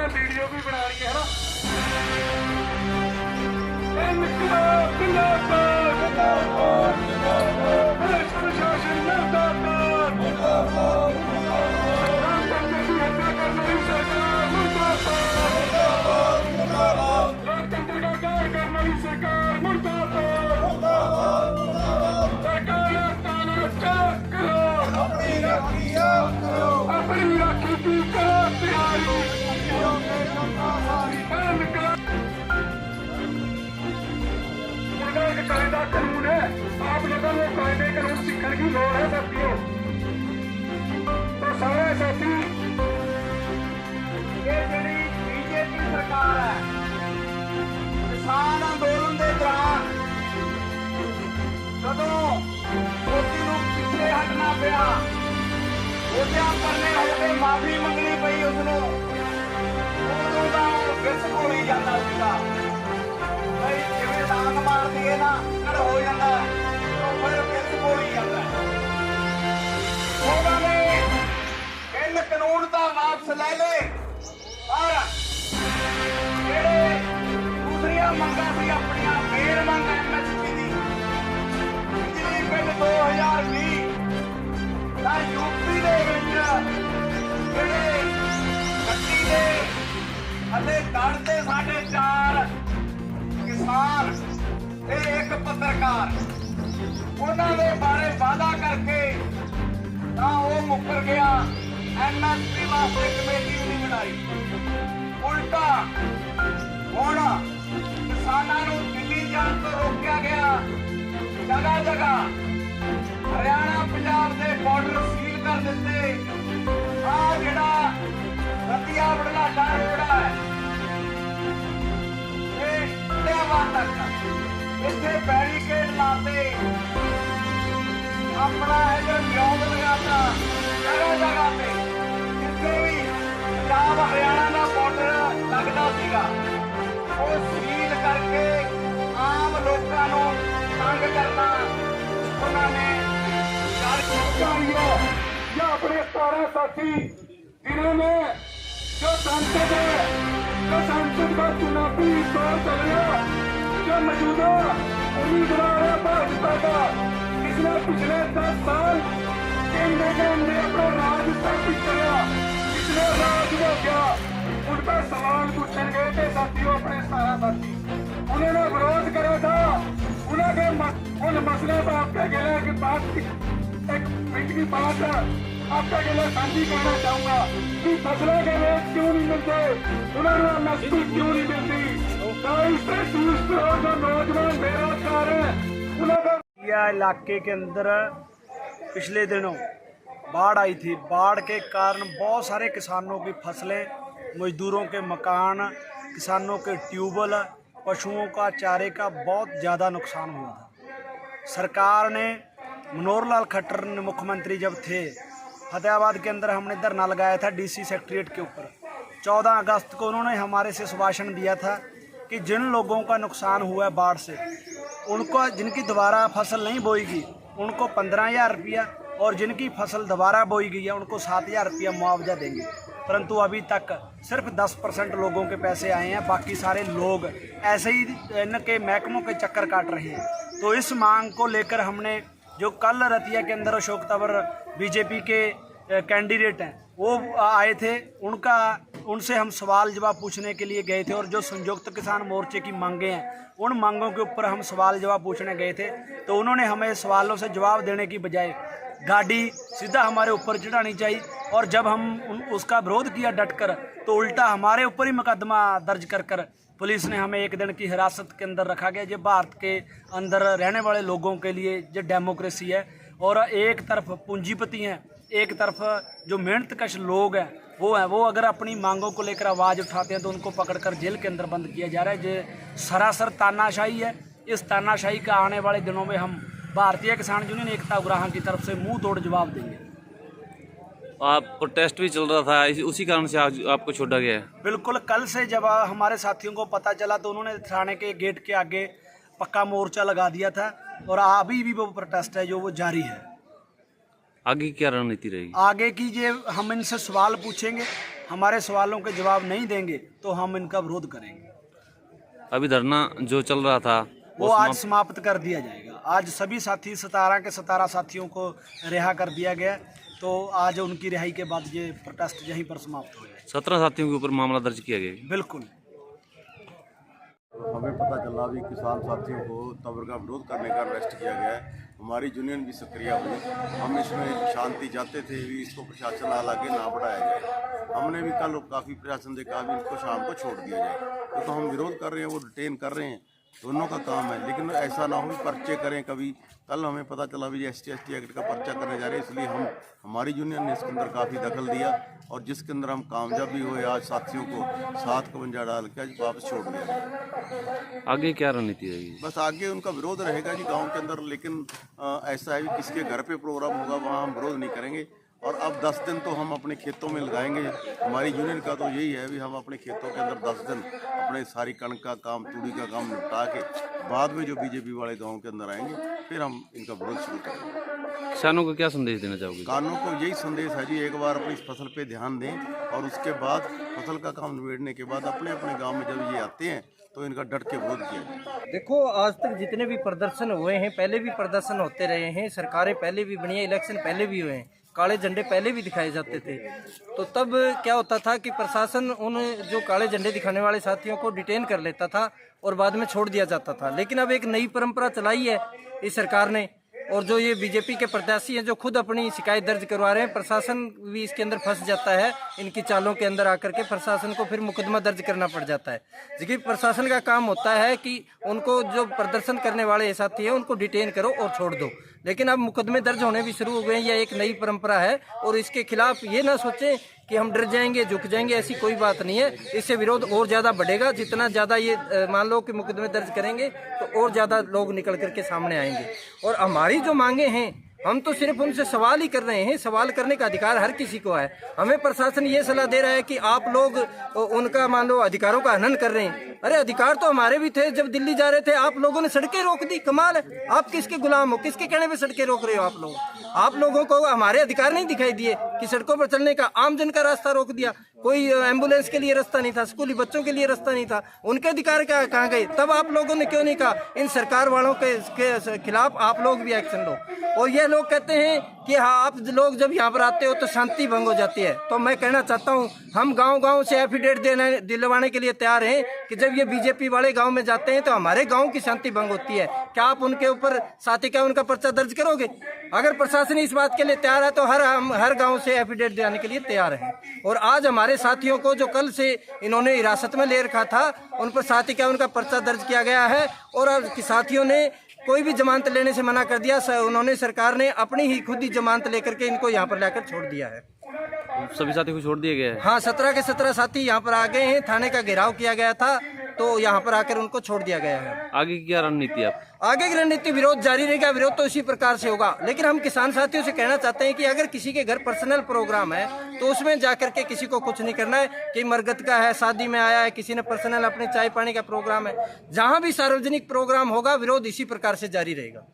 Video भी बना रही है ना। प्रशासन मुर्दाबाद, लोकतंत्र की हत्या करने वाली सरकार मुर्दाबाद, लोकतंत्र का कार्य करने वाली सरकार मुर्दाबाद, सरकार ताना चेक करो, अपनी राखी की करो तैयारी। कायदा कानून है, आप लोगों को कायदे कानून सीखने की लोड़ है साथियों। तो सारे साथी ये ਜਿਹੜੀ बीजेपी सरकार है किसान अंदोलन के दौरान ਜਦੋਂ ਮੋਦੀ ਨੂੰ ਪਿੱਛੇ ਹਟਣਾ ਪਿਆ, ਉਹਦਿਆਂ ਪਰਨੇ ਹੋ ਕੇ ਮਾਫੀ ਮੰਗਣੀ ਪਈ ਉਸਨੂੰ, ਉਦੋਂ ਦਾ ਉਹ ਵਿਸ ਕੋਲੀ ਜਾਂਦਾ ਸੀਗਾ ਬਈ ਜਿਵੇਂ ਡਾਂਗ ਮਾਰਦੀ ਹੈ ਨਾ ਕੜ ਹੋ ਜਾਂਦਾ ਉਹ ਫਿਰ ਵਿਸ ਕੋਲੀ ਜਾਂਦਾ। ਉਹਨਾਂ ਨੇ ਇਹ ਕਾਨੂੰਨ ਤਾਂ ਵਾਪਸ ਲੈ ਲਏ, ਪਰ ਜਿਹੜੇ ਦੂਸਰੀਆਂ ਮੰਗਾਂ ਸੀ ਆਪਣੀਆਂ ਮੇਨ ਮੰਗ MSP ਦੀ ਬਿਜਲੀ ਬਿੱਲ 2020 ਤਾਂ ਯੂਪੀ ਦੇ ਵਿੱਚ ਜਿਹੜੇ ਗੱਡੀ ਦੇ ਅਤੇ ਗੜ ਤੇ 4.5 ਕਿਸਾਨ ਤੇ ਇੱਕ ਪੱਤਰਕਾਰ ਉਹਨਾਂ ਦੇ ਬਾਰੇ ਵਾਅਦਾ ਕਰਕੇ ਤਾਂ ਉਹ ਮੁੱਕਰ ਗਿਆ। MSP ਵਾਸਤੇ ਕਮੇਟੀ ਨਹੀਂ ਬਣਾਈ, ਉਲਟਾ ਹੁਣ ਕਿਸਾਨਾਂ ਨੂੰ ਦਿੱਲੀ ਜਾਣ ਤੋਂ ਰੋਕਿਆ ਗਿਆ। ਜਗ੍ਹਾ ਜਗ੍ਹਾ ਹਰਿਆਣਾ ਪੰਜਾਬ ਦੇ ਬਾਰਡਰ ਸੀਲ ਕਰ ਦਿੱਤੇ। ਆਹ ਜਿਹੜਾ ਰਤੀਆ ਬੜਲਾਡਾ ਰੋਡ ਹੈ ਇਹ ਫਤਿਆਬਾਦ ਤੱਕ ਇੱਥੇ ਬੈਰੀਕੇਡ ਲਾਤੇ, ਆਪਣਾ ਇਧਰ ਮਿਉਂਦ ਲਗਾਤਾ। ਜਗ੍ਹਾ ਜਗ੍ਹਾ ਤੇ ਜਿੱਥੇ ਵੀ ਪੰਜਾਬ ਹਰਿਆਣਾ ਦਾ ਬਾਰਡਰ ਲੱਗਦਾ ਸੀਗਾ ਉਹ ਸੀਲ ਕਰਕੇ ਆਮ ਲੋਕਾਂ ਨੂੰ ਤੰਗ करना उन्होंने या अपने 17 साथी जिन्होंने जो सांसद का चुनावी दौर चल रहा, जो मौजूदा उम्मीदवार है भाजपा का, जिसने पिछले 10 साल केंद्र के अंदर अपना राज स्थापित किया, जिसने राज हो गया, उन पर सवाल पूछने गए थे साथियों अपने 17 साथी। उन्होंने विरोध करा था, उन्होंने उन मसले पर आपके गिले की बात एक मिनट की बात आपके गिले साझी करना चाहूंगा कि फसलों के रेट क्यों नहीं मिलते, उन्होंने MSP क्यों नहीं मिलती। इससे चूज जो नौजवान बेरोजगार हैं उन्होंने इलाके के अंदर पिछले दिनों बाढ़ आई थी। बाढ़ के कारण बहुत सारे किसानों की फसलें, मजदूरों के मकान, किसानों के ट्यूबवेल, पशुओं का चारे का बहुत ज़्यादा नुकसान हुआ था। सरकार ने मनोहर लाल खट्टर ने मुख्यमंत्री जब थे, फतेहाबाद के अंदर हमने धरना लगाया था DC सेक्रेटरीट के ऊपर। 14 अगस्त को उन्होंने हमारे से सुभाषण दिया था कि जिन लोगों का नुकसान हुआ है बाढ़ से, उनको जिनकी दोबारा फसल नहीं बोएगी उनको 15,000 रुपया और जिनकी फसल दोबारा बोई गई है उनको 7,000 रुपया मुआवजा देंगे। परंतु अभी तक सिर्फ 10% लोगों के पैसे आए हैं, बाकी सारे लोग ऐसे ही इनके महकमों के चक्कर काट रहे हैं। तो इस मांग को लेकर हमने जो कल रतिया के अंदर अशोक तंवर बीजेपी के कैंडिडेट हैं वो आए थे, उनसे हम सवाल जवाब पूछने के लिए गए थे। और जो संयुक्त किसान मोर्चे की मांगें हैं उन मांगों के ऊपर हम सवाल जवाब पूछने गए थे, तो उन्होंने हमें सवालों से जवाब देने की बजाय गाड़ी सीधा हमारे ऊपर चढ़ानी चाहिए। और जब हम उसका विरोध किया डटकर, तो उल्टा हमारे ऊपर ही मुकदमा दर्ज कर पुलिस ने हमें 1 दिन की हिरासत के अंदर रखा गया। जो भारत के अंदर रहने वाले लोगों के लिए जो डेमोक्रेसी है, और एक तरफ पूंजीपति हैं, एक तरफ जो मेहनतकश लोग हैं वो अगर अपनी मांगों को लेकर आवाज़ उठाते हैं तो उनको पकड़कर जेल के अंदर बंद किया जा रहा है। जो सरासर तानाशाही है, इस तानाशाही का आने वाले दिनों में हम भारतीय किसान यूनियन एकता उग्राहां की तरफ से मुंह तोड़ जवाब देंगे। आप प्रोटेस्ट भी चल रहा था, उसी कारण से आपको छोड़ा गया है? बिल्कुल, कल से जब हमारे साथियों को पता चला तो उन्होंने थाने के गेट के आगे पक्का मोर्चा लगा दिया था, और अभी भी वो प्रोटेस्ट है जो वो जारी है। आगे क्या रणनीति रहेगी? आगे की जो हम इनसे सवाल पूछेंगे हमारे सवालों के जवाब नहीं देंगे तो हम इनका विरोध करेंगे। अभी धरना जो चल रहा था वो आज समाप्त कर दिया जाएगा। आज सभी साथी 17 के 17 साथियों को रिहा कर दिया गया, तो आज उनकी रिहाई के बाद ये प्रोटेस्ट यहीं पर समाप्त हो जाएगा। 17 साथियों के ऊपर मामला दर्ज किया गया। बिल्कुल। हमें पता चला भी किसान साथियों को तंवर का विरोध करने का अरेस्ट किया गया है। हमारी यूनियन भी सक्रिय हुई। हम इसमें शांति चाहते थे भी इसको प्रशासन आगे ना बढ़ाया जाए। हमने भी कल काफ़ी प्रशासन से कहा भी इनको शाम को छोड़ दिया जाए। तो हम विरोध कर रहे हैं, वो डिटेन कर रहे हैं, दोनों का काम है। लेकिन ऐसा ना हो कि पर्चे करें कभी। कल हमें पता चला भी ST एक्ट का पर्चा करने जा रहे हैं, इसलिए हमारी यूनियन ने इसके अंदर काफ़ी दखल दिया और जिसके अंदर हम कामयाब भी हुए। आज साथियों को 751 डाल के आज वापस छोड़ दिया। आगे क्या रणनीति रहेगी? बस आगे उनका विरोध रहेगा जी गांव के अंदर। लेकिन ऐसा है कि किसके घर पे प्रोग्राम होगा वहाँ हम विरोध नहीं करेंगे। और अब 10 दिन तो हम अपने खेतों में लगाएंगे। हमारी यूनियन का तो यही है भी हम अपने खेतों के अंदर 10 दिन अपने सारी कणक का काम, तूड़ी का काम निपटा के बाद में जो बीजेपी वाले गाँव के अंदर आएंगे फिर हम इनका विरोध शुरू करेंगे। किसानों को क्या संदेश देना चाहोगे? किसानों को यही संदेश है जी, एक बार अपनी इस फसल पे ध्यान दें और उसके बाद फसल का काम निबेड़ने के बाद अपने अपने गाँव में जब ये आते हैं तो इनका डट के विरोध किया जाए। देखो, आज तक जितने भी प्रदर्शन हुए हैं, पहले भी प्रदर्शन होते रहे हैं, सरकारें पहले भी बनी है, इलेक्शन पहले भी हुए हैं, काले झंडे पहले भी दिखाए जाते थे। तो तब क्या होता था कि प्रशासन उन जो काले झंडे दिखाने वाले साथियों को डिटेन कर लेता था और बाद में छोड़ दिया जाता था। लेकिन अब एक नई परंपरा चलाई है इस सरकार ने, और जो ये बीजेपी के प्रत्याशी हैं जो खुद अपनी शिकायत दर्ज करवा रहे हैं, प्रशासन भी इसके अंदर फंस जाता है। इनकी चालों के अंदर आकर के प्रशासन को फिर मुकदमा दर्ज करना पड़ जाता है। देखिए, प्रशासन का काम होता है कि उनको जो प्रदर्शन करने वाले साथी हैं उनको डिटेन करो और छोड़ दो। लेकिन अब मुकदमे दर्ज होने भी शुरू हो गए हैं। यह एक नई परंपरा है और इसके खिलाफ ये ना सोचें कि हम डर जाएंगे, झुक जाएंगे, ऐसी कोई बात नहीं है। इससे विरोध और ज़्यादा बढ़ेगा। जितना ज़्यादा ये मान लो कि मुकदमे दर्ज करेंगे तो और ज़्यादा लोग निकल करके सामने आएंगे। और हमारी जो मांगे हैं, हम तो सिर्फ उनसे सवाल ही कर रहे हैं। सवाल करने का अधिकार हर किसी को है। हमें प्रशासन ये सलाह दे रहा है कि आप लोग उनका मान लो अधिकारों का हनन कर रहे हैं। अरे अधिकार तो हमारे भी थे। जब दिल्ली जा रहे थे आप लोगों ने सड़कें रोक दी, कमाल है। आप किसके गुलाम हो? किसके कहने पे सड़कें रोक रहे हो आप लोग? आप लोगों को हमारे अधिकार नहीं दिखाई दिए कि सड़कों पर चलने का? आम जन का रास्ता रोक दिया। कोई एम्बुलेंस के लिए रास्ता नहीं था, स्कूली बच्चों के लिए रास्ता नहीं था। उनके अधिकार कहाँ गए? तब आप लोगों ने क्यों नहीं कहा इन सरकार वालों के खिलाफ आप लोग भी एक्शन लो? और ये लोग कहते हैं कि हाँ, आप लोग जब यहाँ पर आते हो तो शांति भंग हो जाती है। तो मैं कहना चाहता हूँ, हम गांव-गांव से एफिडेविट दिलवाने के लिए तैयार हैं कि जब ये बीजेपी वाले गांव में जाते हैं तो हमारे गांव की शांति भंग होती है। क्या आप उनके ऊपर साथी क्या उनका पर्चा दर्ज करोगे? अगर प्रशासन इस बात के लिए तैयार है तो हम हर गाँव से एफिडेविट दिलाने के लिए तैयार हैं। और आज हमारे साथियों को जो कल से इन्होंने हिरासत में ले रखा था, उन पर साथी क्या उनका पर्चा दर्ज किया गया है और साथियों ने कोई भी जमानत लेने से मना कर दिया। उन्होंने, सरकार ने अपनी ही खुद ही जमानत लेकर के इनको यहाँ पर लाकर छोड़ दिया है। सभी साथी को छोड़ दिया गया है? हाँ, 17 के 17 साथी यहाँ पर आ गए हैं। थाने का घेराव किया गया था तो यहाँ पर आकर उनको छोड़ दिया गया है। आगे की क्या रणनीति है? आगे की रणनीति विरोध जारी रहेगा। विरोध तो इसी प्रकार से होगा। लेकिन हम किसान साथियों से कहना चाहते हैं कि अगर किसी के घर पर्सनल प्रोग्राम है तो उसमें जाकर के किसी को कुछ नहीं करना है। कि मरगत का है, शादी में आया है, किसी ने पर्सनल अपने चाय पानी का प्रोग्राम है, जहाँ भी सार्वजनिक प्रोग्राम होगा विरोध इसी प्रकार से जारी रहेगा।